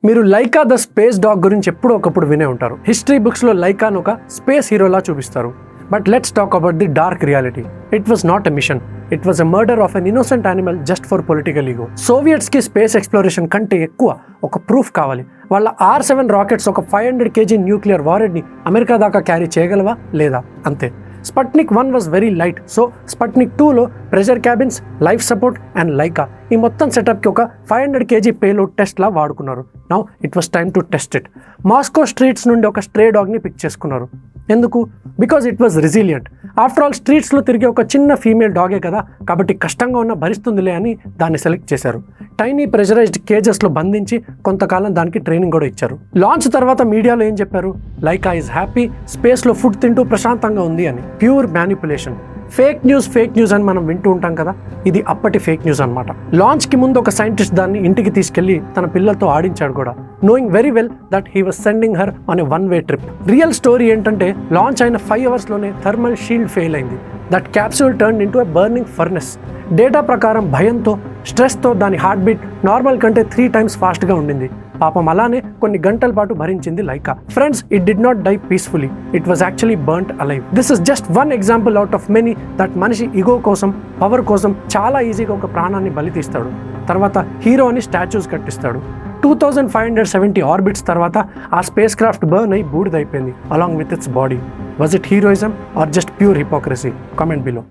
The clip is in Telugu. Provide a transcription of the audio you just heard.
మీరు లైకా ద స్పేస్ డాగ్ గురించి ఎప్పుడో ఒకప్పుడు వినే ఉంటారు. హిస్టరీ బుక్స్లో లైకాను ఒక స్పేస్ హీరోలా చూపిస్తారు. But let's talk about the dark reality. It was not a mission, it was a murder of an innocent animal just for political ego. సోవియట్స్కి స్పేస్ ఎక్స్ప్లోరేషన్ కంటే ఎక్కువ ఒక ప్రూఫ్ కావాలి. వాళ్ళ R7 రాకెట్స్ ఒక 500 kg న్యూక్లియర్ వారెడ్ని అమెరికా దాకా క్యారీ చేయగలవా లేదా, అంతే. Sputnik 1 was very light, so Sputnik 2లో pressure cabins, life support and Laika ఈ మొత్తం సెటప్కి ఒక 500 kg పేలోడ్ టెస్ట్లా వాడుకున్నారు. Now it was time to test it. Moscow streets నుండి ఒక స్ట్రే డాగ్ని పిక్ చేసుకున్నారు. ఎందుకు? Because it was resilient. After all స్ట్రీట్స్లో తిరిగే ఒక చిన్న ఫీమేల్ డాగే కదా, కాబట్టి కష్టంగా ఉన్న భరిస్తుందిలే అని దాన్ని సెలెక్ట్ చేశారు. టైనీ ప్రెషరైజ్డ్ కేజెస్లో బంధించి కొంతకాలం దానికి ట్రైనింగ్ కూడా ఇచ్చారు. లాంచ్ తర్వాత మీడియాలో ఏం చెప్పారు? లైకా ఈజ్ హ్యాపీ, స్పేస్లో ఫుడ్ తింటూ ప్రశాంతంగా ఉంది అని. Pure manipulation. ఫేక్ న్యూస్ అని మనం వింటూ ఉంటాం కదా, ఇది అప్పటి ఫేక్ న్యూస్ అనమాట. లాంచ్కి ముందు ఒక సైంటిస్ట్ దాన్ని ఇంటికి తీసుకెళ్లి తన పిల్లలతో ఆడించాడు కూడా, knowing very well that he was sending her on a 1-way trip. Real story ఏంటంటే, లాంచ్ అయిన 5 hours-లోనే థర్మల్ షీల్డ్ ఫెయిల్ అయింది. That capsule turn into a burning furnace. Data ప్రకారం భయంతో, స్ట్రెస్తో దాని హార్ట్ బీట్ నార్మల్ కంటే 3 times ఫాస్ట్గా ఉండింది. పాపం అలానే కొన్ని గంటల పాటు భరించింది Laika. Friends, it did not die peacefully, it was actually burnt alive. This is just one example out of many that మనిషి ఈగో కోసం, పవర్ కోసం చాలా ఈజీగా ఒక ప్రాణాన్ని బలి తీస్తాడు. తర్వాత హీరో అని స్టాచ్యూస్ కట్టిస్తాడు. 2570 ఆర్బిట్స్ తర్వాత ఆ స్పేస్ క్రాఫ్ట్ బర్న్ అయి బూడిదైపోయింది along with its body. Was it heroism or just pure hypocrisy? Comment below.